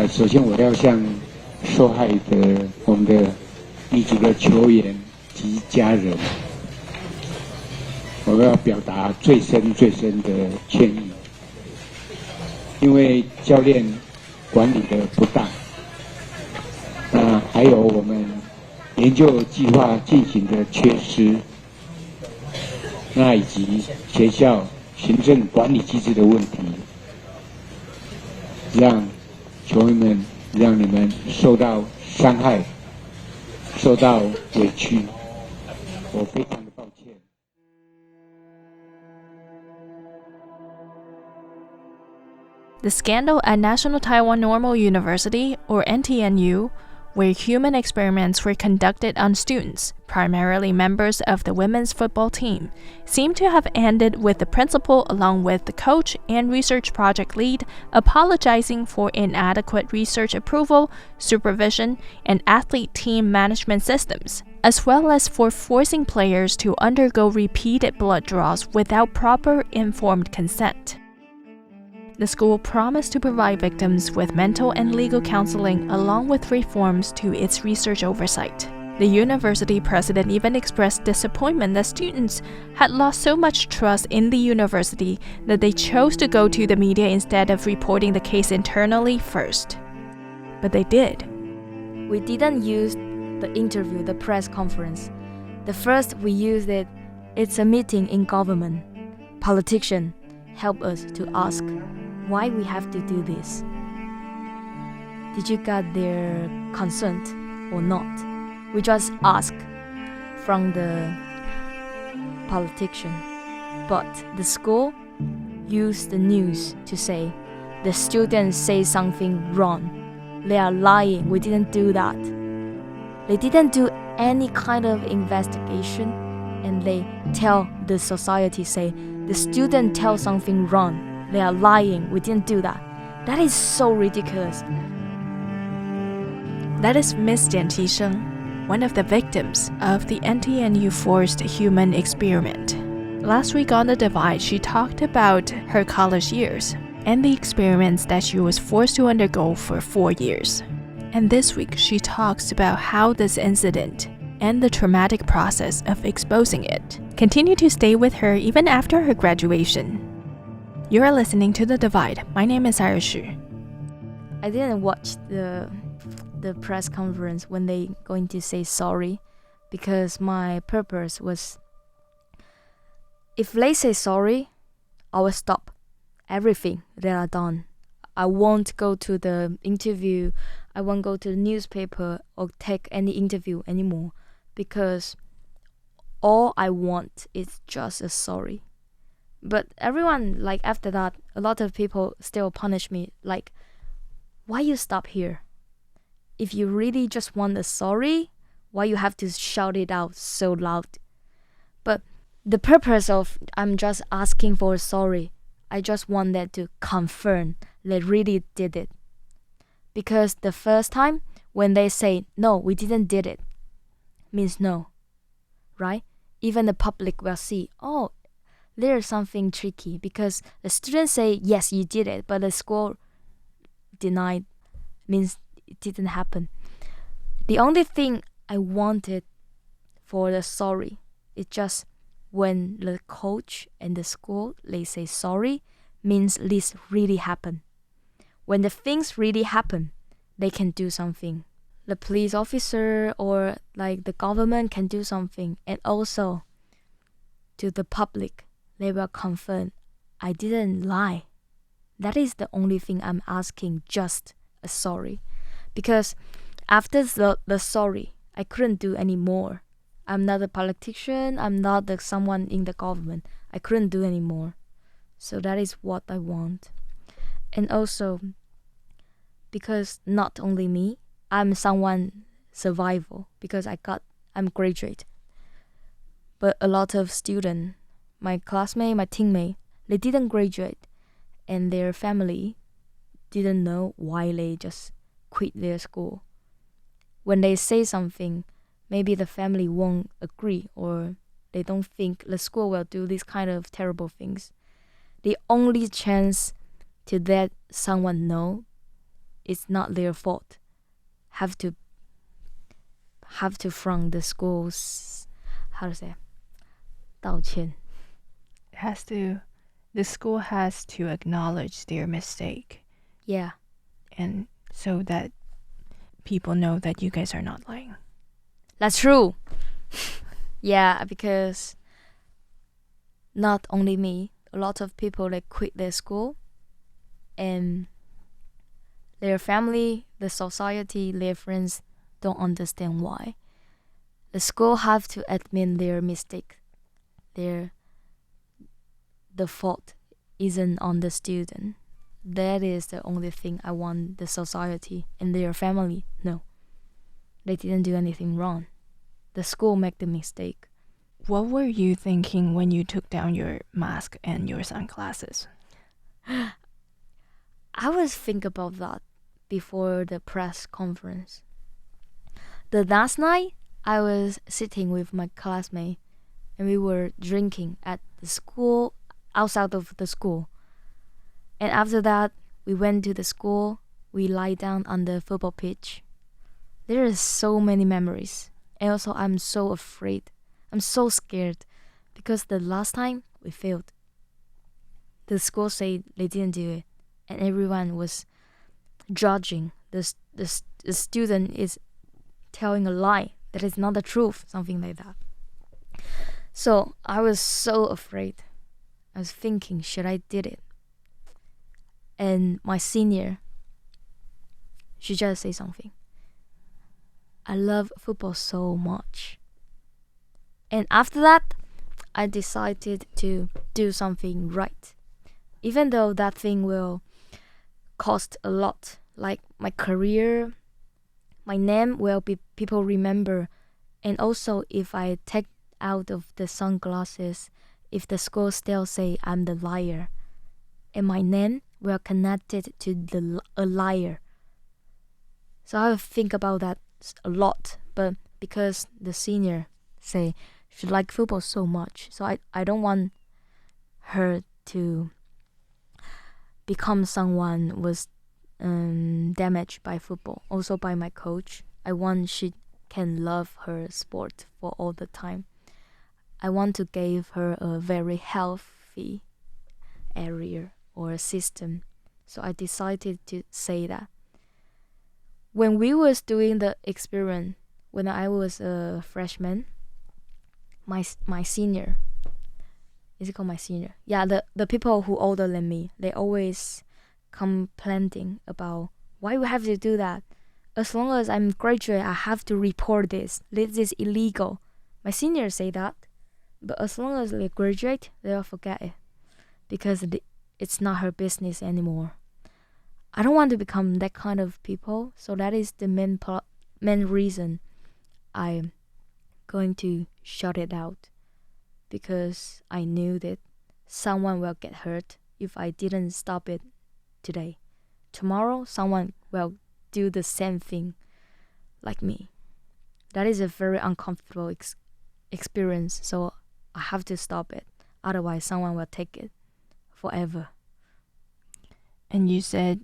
首先我要向受害的我们的第几个球员及家人，我要表达最深的歉意，因为教练管理的不当，还有我们研究计划进行的缺失，以及学校行政管理机制的问题，让球员们让你们受到伤害，受到委屈，我非常的抱歉。The scandal at National Taiwan Normal University, or NTNU, where human experiments were conducted on students, primarily members of the women's football team, seemed to have ended with the principal along with the coach and research project lead apologizing for inadequate research approval, supervision, and athlete team management systems, as well as for forcing players to undergo repeated blood draws without proper informed consent. The school promised to provide victims with mental and legal counseling along with reforms to its research oversight. The university president even expressed disappointment that students had lost so much trust in the university that they chose to go to the media instead of reporting the case internally first. But they did. We didn't use the interview, the press conference. The first we used it's a meeting in government. Politicians help us to ask why we have to do this. Did you get their consent or not? We just ask from the politician. But the school used the news to say the students say something wrong. They are lying. We didn't do that. They didn't do any kind of investigation, and they tell the society, say the student tell something wrong. They are lying. We didn't do that. That is so ridiculous. That is Miss Chien Chi-sheng, one of the victims of the NTNU forced human experiment. Last week on The Divide, she talked about her college years and the experiments that she was forced to undergo for 4 years. And this week, she talks about how this incident and the traumatic process of exposing it continue to stay with her even after her graduation. You are listening to The Divide. My name is Iris Xu. I didn't watch the press conference when they going to say sorry, because my purpose was, if they say sorry, I will stop everything they are done. I won't go to the interview. I won't go to the newspaper or take any interview anymore, because all I want is just a sorry. But everyone, after that, a lot of people still punish me, why you stop here? If you really just want a sorry, why you have to shout it out so loud? But the purpose of I'm just asking for a sorry, I just want that to confirm they really did it. Because the first time when they say, no, we didn't did it, means no, right? Even the public will see, oh, there's something tricky, because the students say, yes, you did it, but the school denied, means it didn't happen. The only thing I wanted for the sorry is just when the coach and the school, they say sorry, means this really happened. When the things really happen, they can do something. The police officer or the government can do something. And also to the public, they will confirm I didn't lie. That is the only thing I'm asking, just a sorry. Because after the sorry, I couldn't do any more. I'm not a politician. I'm not someone in the government. I couldn't do any more. So that is what I want. And also, because not only me, I'm someone survival, because I'm graduate. But a lot of students, my classmate, my teammate, they didn't graduate, and their family didn't know why they just quit their school. When they say something, maybe the family won't agree, or they don't think the school will do these kind of terrible things. The only chance to let someone know it's not their fault. Have to from the schools, how to say, 道歉. The school has to acknowledge their mistake, Yeah, and so that people know that you guys are not lying. that's true. Yeah, because not only me, a lot of people they quit their school, and their family, the society, their friends don't understand why. The school have to admit their mistake. The fault isn't on the student. That is the only thing I want the society and their family know. They didn't do anything wrong. The school made the mistake. What were you thinking when you took down your mask and your sunglasses? I was thinking about that before the press conference. The last night, I was sitting with my classmate and we were drinking at the school, outside of the school. And after that, we went to the school. We lie down on the football pitch. There are so many memories. And also, I'm so afraid. I'm so scared because the last time we failed. The school said they didn't do it, and everyone was judging. The student is telling a lie that is not the truth, something like that. So I was so afraid. I was thinking, should I did it? And my senior, she just said something. I love football so much. And after that, I decided to do something right. Even though that thing will cost a lot, like my career, my name will be people remember. And also if I take out of the sunglasses, if the school still say I'm the liar, and my name will connected to a liar. So I think about that a lot, but because the senior say she like football so much, so I don't want her to become someone was damaged by football, also by my coach. I want she can love her sport for all the time. I want to give her a very healthy area or a system. So I decided to say that. When we was doing the experiment, when I was a freshman, my senior, is it called my senior? Yeah, the people who older than me, they always complaining about why we have to do that. As long as I'm graduate, I have to report this. This is illegal. My seniors say that, but as long as they graduate, they'll forget it because it's not her business anymore. I don't want to become that kind of people, so that is the main reason I'm going to shut it out, because I knew that someone will get hurt if I didn't stop it today. Tomorrow, someone will do the same thing like me. That is a very uncomfortable experience, so I have to stop it. Otherwise, someone will take it forever. And you said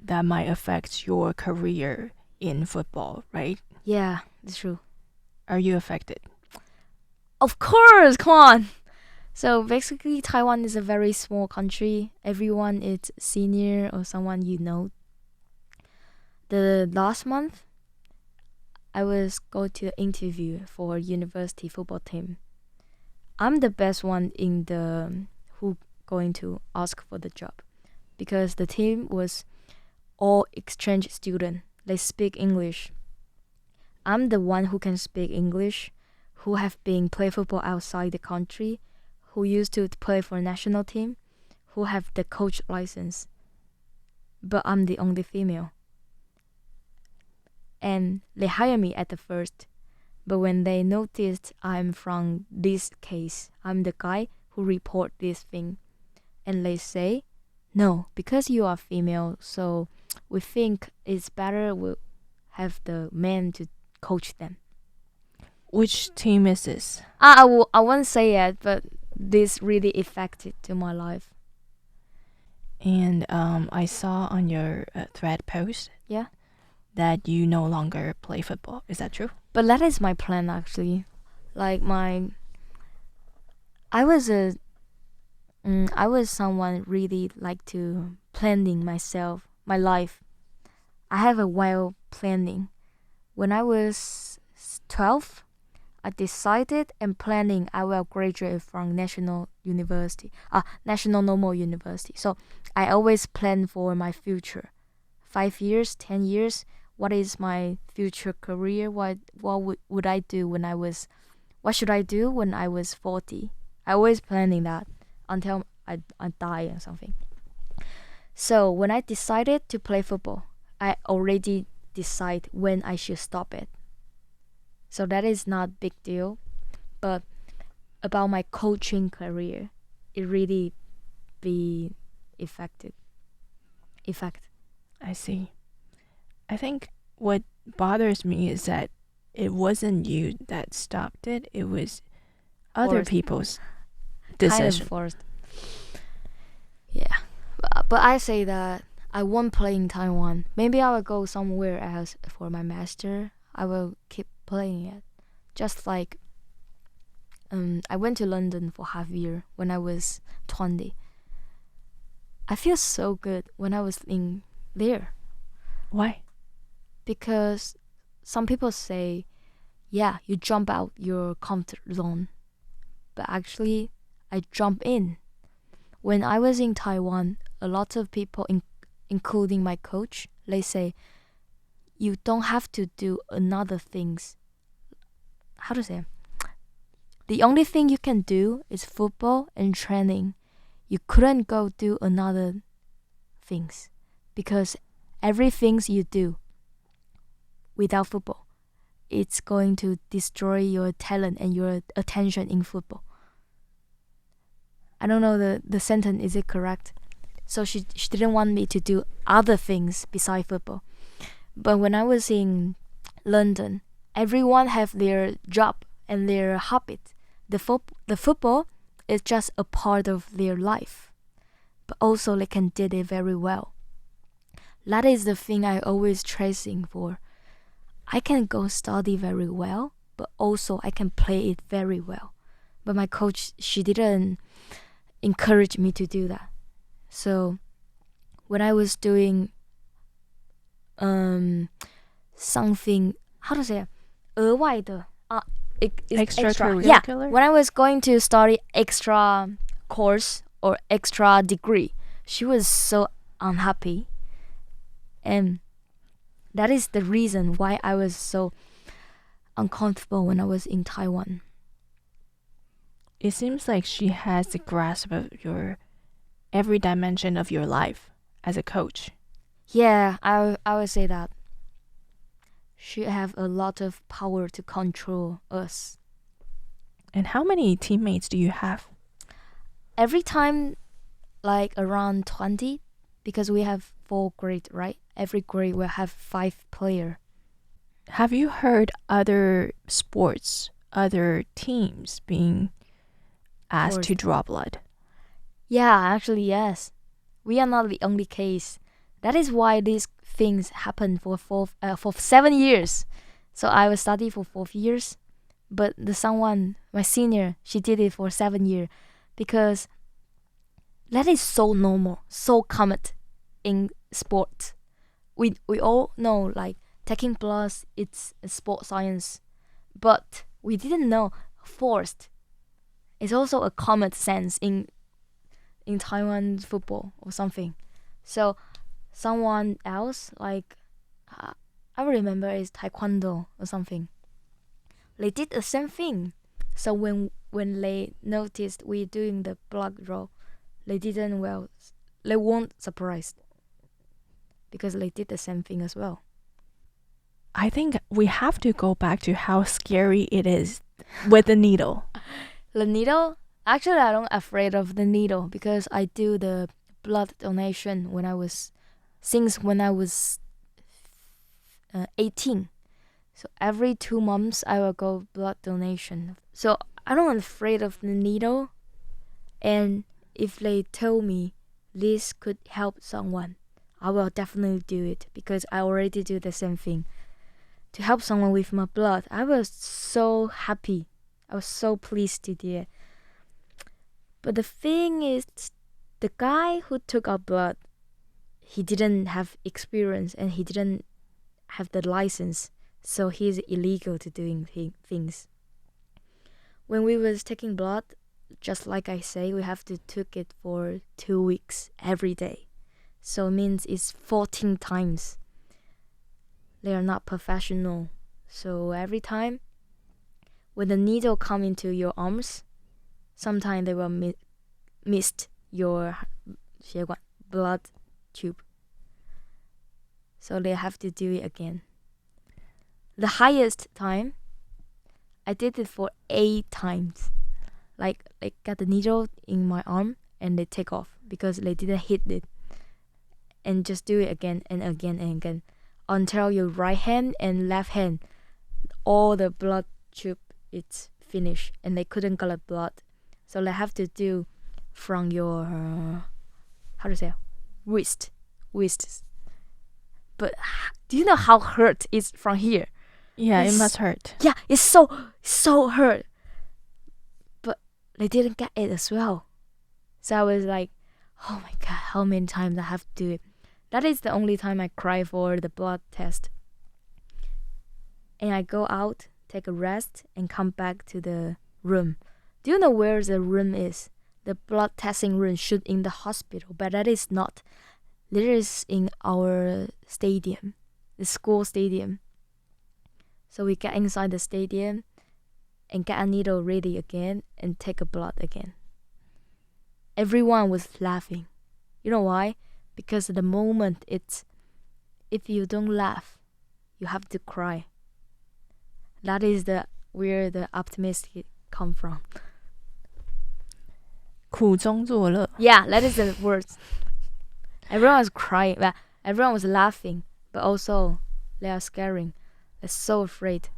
that might affect your career in football, right? Yeah, it's true. Are you affected? Of course, come on. So basically, Taiwan is a very small country. Everyone is senior or someone you know. The last month, I was going to the interview for a university football team. I'm the best one in the who going to ask for the job, because the team was all exchange student. They speak English. I'm the one who can speak English, who have been play football outside the country, who used to play for a national team, who have the coach license. But I'm the only female. And they hire me at the first. But when they noticed I'm from this case, I'm the guy who report this thing. And they say, no, because you are female, so we think it's better we have the men to coach them. Which team is this? I won't say it, but this really affected to my life. And I saw on your thread post Yeah. that you no longer play football. Is that true? But that is my plan actually. Like I was a I was someone really like to planning myself, my life. I have a well planning. When I was 12, I decided and planning I will graduate from National Normal University. So I always plan for my future. 5 years, 10 years. What is my future career? Would I do when I was? What should I do when I was 40? I always planning that until I die or something. So when I decided to play football, I already decide when I should stop it. So that is not big deal. But about my coaching career, it really be effect. I see. I think what bothers me is that it wasn't you that stopped it. It was other Forced. people's Kind decision. of forced. Yeah. But I say that I won't play in Taiwan. Maybe I will go somewhere else for my master. I will keep playing it. Just like I went to London for half year when I was 20. I feel so good when I was in there Why? because some people say, yeah, you jump out your comfort zone. But actually, I jump in. When I was in Taiwan, a lot of people, including my coach, they say, you don't have to do another things. How to say? The only thing you can do is football and training. You couldn't go do another things because everything you do without football, it's going to destroy your talent and your attention in football. I don't know the sentence, is it correct? So she didn't want me to do other things besides football. But when I was in London, everyone have their job and their habit. The football is just a part of their life. But also they can did it very well. That is the thing I always tracing for. I can go study very well, but also I can play it very well. But my coach, she didn't encourage me to do that. So when I was doing something, how to say, 额外的 Extracurricular? Yeah, when I was going to study extra course or extra degree, she was so unhappy. And that is the reason why I was so uncomfortable when I was in Taiwan. It seems like she has a grasp of your every dimension of your life as a coach. Yeah, I would say that. She have a lot of power to control us. And how many teammates do you have? Every time, like around 20, because we have 4 grades, right? Every grade will have 5 players. Have you heard other sports, other teams being asked to draw blood? Yeah, actually, yes. We are not the only case. That is why these things happen for 7 years. So I will study for 4 years, but my senior, she did it for 7 years because that is so normal, so common in sports. We all know like taking blood, it's a sport science, but we didn't know forced is also a common sense in Taiwan football or something. So someone else, like I remember is taekwondo or something. They did the same thing. So when they noticed we doing the blood draw, they weren't surprised because they did the same thing as well. I think we have to go back to how scary it is with the needle. The needle? Actually, I don't afraid of the needle because I do the blood donation since when I was 18. So every 2 months I will go blood donation. So I don't afraid of the needle. And if they tell me this could help someone, I will definitely do it, because I already do the same thing. To help someone with my blood, I was so happy. I was so pleased to do it. But the thing is, the guy who took our blood, he didn't have experience and he didn't have the license, so he's illegal to doing things. When we was taking blood, just like I say, we have to take it for 2 weeks every day. So it means it's 14 times. They are not professional. So every time when the needle come into your arms, sometimes they will miss your 血管 blood tube. So they have to do it again. The highest time, I did it for 8 times. Like got the needle in my arm and they take off because they didn't hit it. And just do it again and again and again until your right hand and left hand, all the blood tube it's finished and they couldn't collect blood. So they have to do from your wrist. But do you know how hurt it's from here? Yeah, it must hurt. Yeah, it's so hurt. But they didn't get it as well. So I was like, oh my god, how many times I have to do it? That is the only time I cry for the blood test. And I go out, take a rest, and come back to the room. Do you know where the room is? The blood testing room should in the hospital, but that is not. There is in our stadium, the school stadium. So we get inside the stadium and get a needle ready again and take a blood again. Everyone was laughing. You know why? Because at the moment it's, if you don't laugh, you have to cry. That is where the optimistic come from. 苦中作乐. Yeah, that is the word. Everyone was crying, everyone was laughing, but also they are scaring. They're so afraid.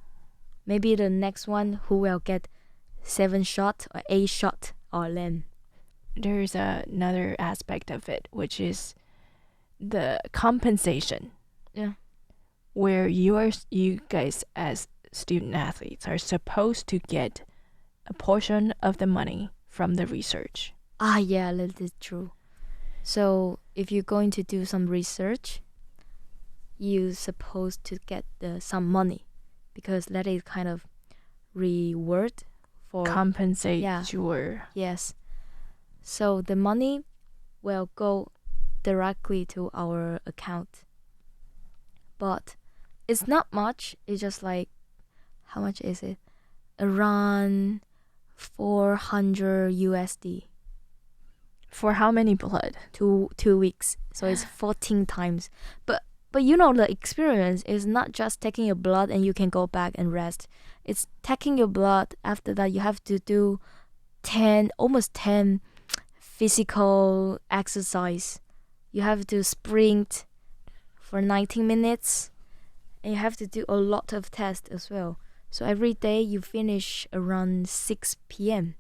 Maybe the next one who will get 7 shot or 8 shot or them. There's another aspect of it, which is the compensation. Yeah. Where you guys as student athletes are supposed to get a portion of the money from the research. Yeah, that is true. So if you're going to do some research, you're supposed to get some money, because that is kind of reward for compensate your. Yes. So the money will go directly to our account. But it's not much. It's just like, how much is it? Around 400 USD. For how many blood? 2 weeks. So it's 14 times. But you know, the experience is not just taking your blood and you can go back and rest. It's taking your blood. After that, you have to do almost 10 physical exercise. You have to sprint for 19 minutes. And you have to do a lot of tests as well. So every day you finish around 6 p.m.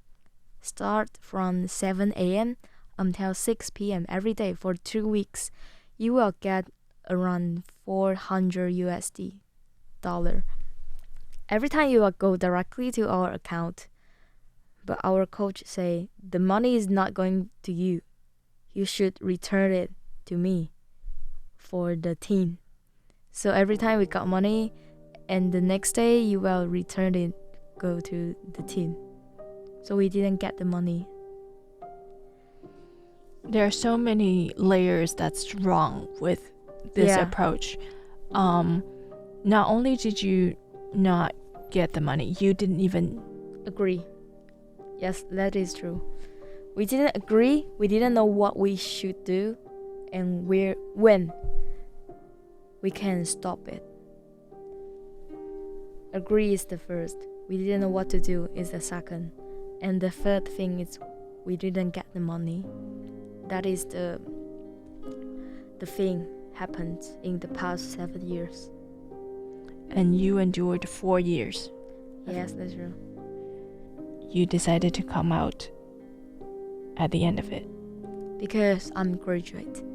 Start from 7 a.m. until 6 p.m. every day for 2 weeks. You will get around 400 USD dollar. Every time you will go directly to our account. But our coach say, the money is not going to you. You should return it to me for the team. So every time we got money, and the next day you will return it, go to the team. So we didn't get the money. There are so many layers that's wrong with this approach. Not only did you not get the money, you didn't even agree. Yes, that is true. We didn't agree. We didn't know what we should do and when we can stop it. Agree is the first. We didn't know what to do is the second. And the third thing is we didn't get the money. That is the thing happened in the past 7 years. And you endured 4 years. Yes, that's true. You decided to come out at the end of it. because I'm graduate.